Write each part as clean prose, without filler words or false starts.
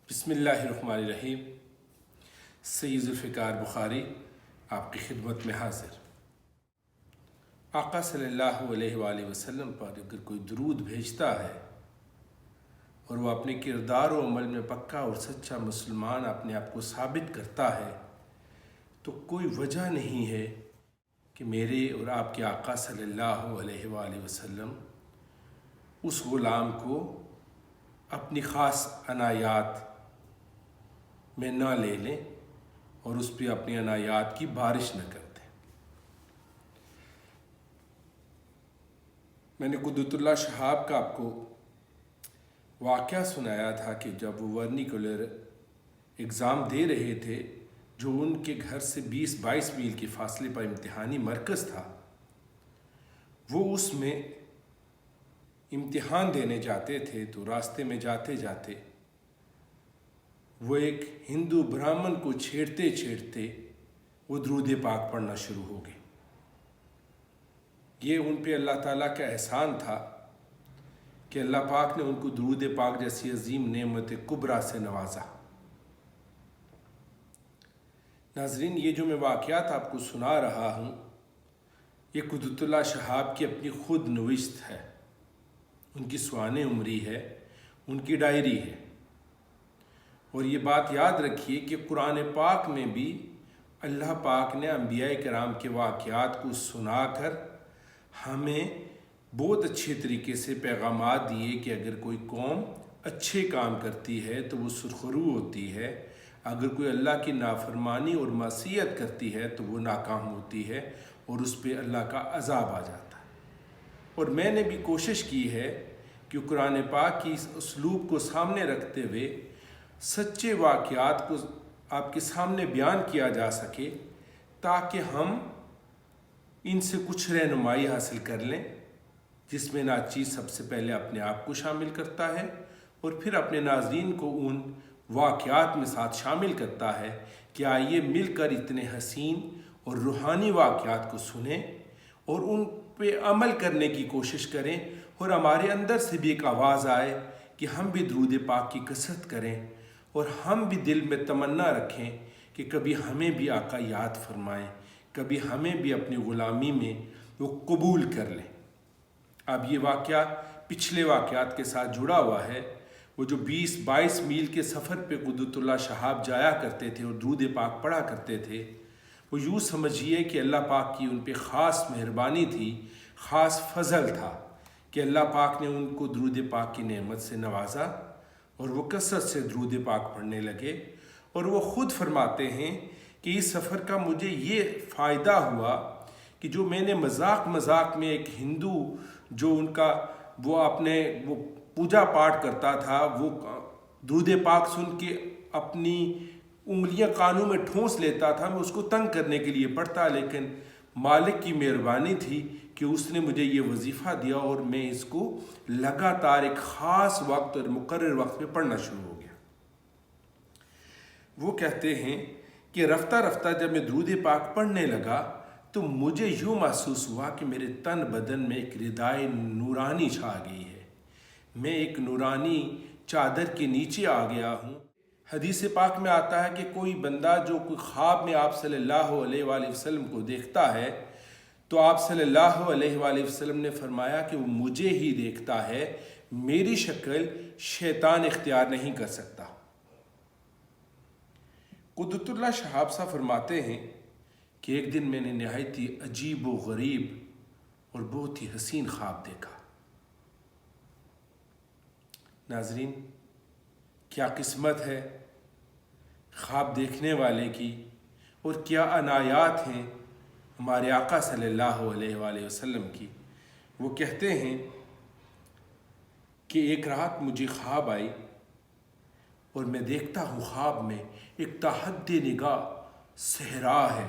بسم اللہ الرحمن الرحیم۔ سید ذوالفقار بخاری آپ کی خدمت میں حاضر۔ آقا صلی اللہ علیہ وآلہ وسلم پر اگر کوئی درود بھیجتا ہے اور وہ اپنے کردار و عمل میں پکا اور سچا مسلمان اپنے آپ کو ثابت کرتا ہے تو کوئی وجہ نہیں ہے کہ میرے اور آپ کے آقا صلی اللہ علیہ وآلہ وسلم اس غلام کو اپنی خاص عنایات میں نہ لے لیں اور اس پہ اپنی عنایات کی بارش نہ کر دیں۔ میں نے قدرت اللہ شہاب کا آپ کو واقعہ سنایا تھا کہ جب وہ ورنیکولر اگزام دے رہے تھے، جو ان کے گھر سے 20-22 میل کے فاصلے پر امتحانی مرکز تھا، وہ اس میں امتحان دینے جاتے تھے تو راستے میں جاتے جاتے وہ ایک ہندو برہمن کو چھیڑتے چھیڑتے وہ درود پاک پڑھنا شروع ہو گئے۔ یہ ان پہ اللہ تعالیٰ کا احسان تھا کہ اللہ پاک نے ان کو درود پاک جیسی عظیم نعمت کبریٰ سے نوازا۔ ناظرین، یہ جو میں واقعات آپ کو سنا رہا ہوں، یہ قدرت اللہ شہاب کی اپنی خود نوشت ہے، ان کی سوانح عمری ہے، ان کی ڈائری ہے۔ اور یہ بات یاد رکھیے کہ قرآن پاک میں بھی اللہ پاک نے انبیاء کرام کے واقعات کو سنا کر ہمیں بہت اچھے طریقے سے پیغامات دیے کہ اگر کوئی قوم اچھے کام کرتی ہے تو وہ سرخرو ہوتی ہے، اگر کوئی اللہ کی نافرمانی اور معصیت کرتی ہے تو وہ ناکام ہوتی ہے اور اس پہ اللہ کا عذاب آ جاتا ہے۔ اور میں نے بھی کوشش کی ہے کہ قرآن پاک کی اس اسلوب کو سامنے رکھتے ہوئے سچے واقعات کو آپ کے سامنے بیان کیا جا سکے تاکہ ہم ان سے کچھ رہنمائی حاصل کر لیں، جس میں ناچیز سب سے پہلے اپنے آپ کو شامل کرتا ہے اور پھر اپنے ناظرین کو ان واقعات میں ساتھ شامل کرتا ہے کہ آئیے مل کر اتنے حسین اور روحانی واقعات کو سنیں اور ان پہ عمل کرنے کی کوشش کریں، اور ہمارے اندر سے بھی ایک آواز آئے کہ ہم بھی درود پاک کی کثرت کریں اور ہم بھی دل میں تمنا رکھیں کہ کبھی ہمیں بھی آقا یاد فرمائیں، کبھی ہمیں بھی اپنی غلامی میں وہ قبول کر لیں۔ اب یہ واقعہ پچھلے واقعات کے ساتھ جڑا ہوا ہے۔ وہ جو 20-22 میل کے سفر پہ قدرت اللہ شہاب جایا کرتے تھے اور درود پاک پڑھا کرتے تھے، وہ یوں سمجھیے کہ اللہ پاک کی ان پہ خاص مہربانی تھی، خاص فضل تھا کہ اللہ پاک نے ان کو درود پاک کی نعمت سے نوازا اور وہ کثرت سے درود پاک پڑھنے لگے۔ اور وہ خود فرماتے ہیں کہ اس سفر کا مجھے یہ فائدہ ہوا کہ جو میں نے مذاق میں ایک ہندو جو ان کا وہ پوجا پاٹ کرتا تھا، وہ درود پاک سن کے اپنی انگلیاں کانوں میں ٹھونس لیتا تھا، میں اس کو تنگ کرنے کے لیے پڑھتا، لیکن مالک کی مہربانی تھی کہ اس نے مجھے یہ وظیفہ دیا اور میں اس کو لگاتار ایک خاص وقت اور مقرر وقت میں پڑھنا شروع ہو گیا۔ وہ کہتے ہیں کہ رفتہ رفتہ جب میں درود پاک پڑھنے لگا تو مجھے یوں محسوس ہوا کہ میرے تن بدن میں ایک ردائے نورانی چھا گئی ہے، میں ایک نورانی چادر کے نیچے آ گیا ہوں۔ حدیث پاک میں آتا ہے کہ کوئی بندہ جو کوئی خواب میں آپ صلی اللہ علیہ وآلہ وسلم کو دیکھتا ہے تو آپ صلی اللہ علیہ وآلہ وسلم نے فرمایا کہ وہ مجھے ہی دیکھتا ہے، میری شکل شیطان اختیار نہیں کر سکتا۔ قدرت اللہ شہاب صاحب فرماتے ہیں کہ ایک دن میں نے نہایت ہی عجیب و غریب اور بہت ہی حسین خواب دیکھا۔ ناظرین، کیا قسمت ہے خواب دیکھنے والے کی، اور کیا عنایات ہیں ہمارے آقا صلی اللہ علیہ وآلہ وسلم کی۔ وہ کہتے ہیں کہ ایک رات مجھے خواب آئی اور میں دیکھتا ہوں خواب میں ایک تحد نگاہ صحرا ہے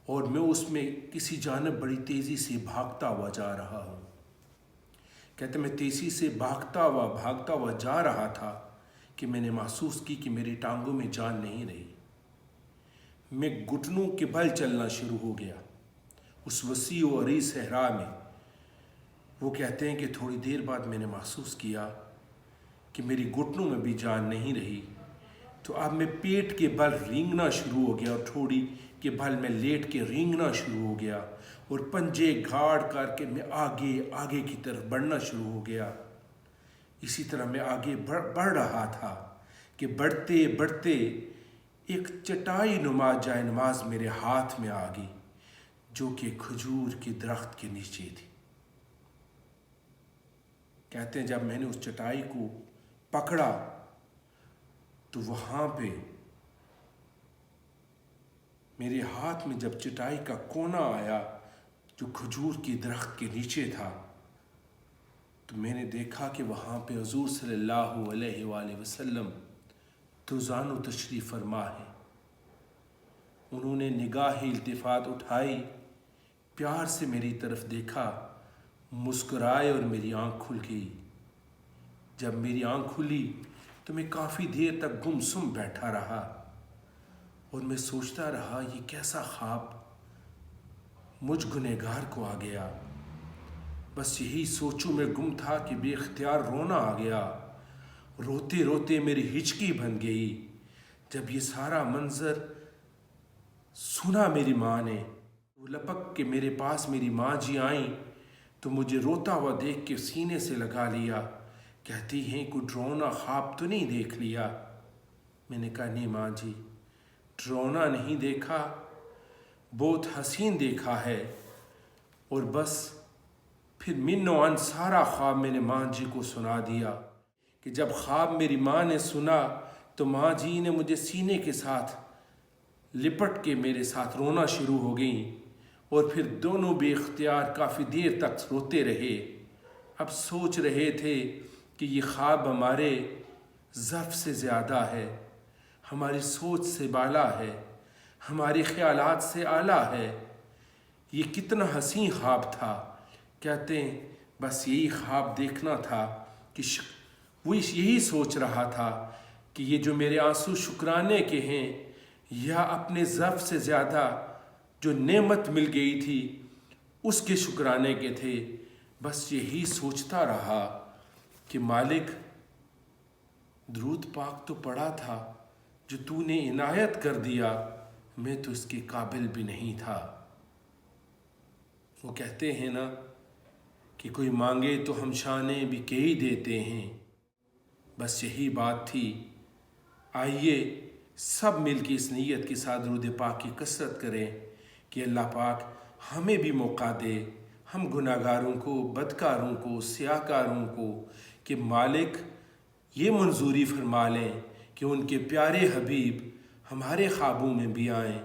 اور میں اس میں کسی جانب بڑی تیزی سے بھاگتا ہوا جا رہا ہوں۔ کہتے میں تیزی سے بھاگتا ہوا جا رہا تھا کہ میں نے محسوس کی کہ میری ٹانگوں میں جان نہیں رہی، میں گھٹنوں کے بل چلنا شروع ہو گیا اس وسیع و عریض صحرا میں۔ وہ کہتے ہیں کہ تھوڑی دیر بعد میں نے محسوس کیا کہ میری گھٹنوں میں بھی جان نہیں رہی، تو اب میں پیٹ کے بل رینگنا شروع ہو گیا اور ٹھوڑی کے بل میں لیٹ کے رینگنا شروع ہو گیا، اور پنجے گھاڑ کر کے میں آگے کی طرف بڑھنا شروع ہو گیا۔ اسی طرح میں آگے بڑھ رہا تھا کہ بڑھتے بڑھتے ایک چٹائی نما جائے نماز میرے ہاتھ میں آ گئی، جو کہ کھجور کے درخت کے نیچے تھی۔ کہتے ہیں جب میں نے اس چٹائی کو پکڑا تو وہاں پہ میرے ہاتھ میں جب چٹائی کا کونا آیا جو کھجور کے درخت کے نیچے تھا، تو میں نے دیکھا کہ وہاں پہ حضور صلی اللہ علیہ وآلہ وسلم توزان و تشریف فرما ہے۔ انہوں نے نگاہ التفات اٹھائی، پیار سے میری طرف دیکھا، مسکرائے اور میری آنکھ کھل گئی۔ جب میری آنکھ کھلی تو میں کافی دیر تک گمسم بیٹھا رہا اور میں سوچتا رہا یہ کیسا خواب مجھ گنہگار کو آ گیا۔ بس یہی سوچوں میں گم تھا کہ بے اختیار رونا آ گیا۔ روتے روتے میری ہچکی بن گئی۔ جب یہ سارا منظر سنا میری ماں نے، وہ لپک کے میرے پاس میری ماں جی آئیں تو مجھے روتا ہوا دیکھ کے سینے سے لگا لیا، کہتی ہیں کوئی ڈراؤنا خواب تو نہیں دیکھ لیا؟ میں نے کہا نہیں ماں جی، ڈراؤنا نہیں دیکھا، بہت حسین دیکھا ہے۔ اور بس پھر من و عن سارا خواب میں نے ماں جی کو سنا دیا کہ جب خواب میری ماں نے سنا تو ماں جی نے مجھے سینے کے ساتھ لپٹ کے میرے ساتھ رونا شروع ہو گئیں، اور پھر دونوں بے اختیار کافی دیر تک روتے رہے۔ اب سوچ رہے تھے کہ یہ خواب ہمارے ظرف سے زیادہ ہے، ہماری سوچ سے بالا ہے، ہمارے خیالات سے اعلیٰ ہے۔ یہ کتنا حسین خواب تھا۔ کہتے ہیں بس یہی خواب دیکھنا تھا کہ وہ یہی سوچ رہا تھا کہ یہ جو میرے آنسو شکرانے کے ہیں یا اپنے ظرف سے زیادہ جو نعمت مل گئی تھی اس کے شکرانے کے تھے۔ بس یہی سوچتا رہا کہ مالک درود پاک تو پڑھا تھا جو تو نے عنایت کر دیا، میں تو اس کے قابل بھی نہیں تھا۔ وہ کہتے ہیں نا کہ کوئی مانگے تو ہم شانے بھی کے ہی دیتے ہیں۔ بس یہی بات تھی۔ آئیے سب مل کے اس نیت کے ساتھ درود پاک کی کثرت کریں کہ اللہ پاک ہمیں بھی موقع دے، ہم گناہگاروں کو، بدکاروں کو، سیاہکاروں کو، کہ مالک یہ منظوری فرما لیں کہ ان کے پیارے حبیب ہمارے خوابوں میں بھی آئیں۔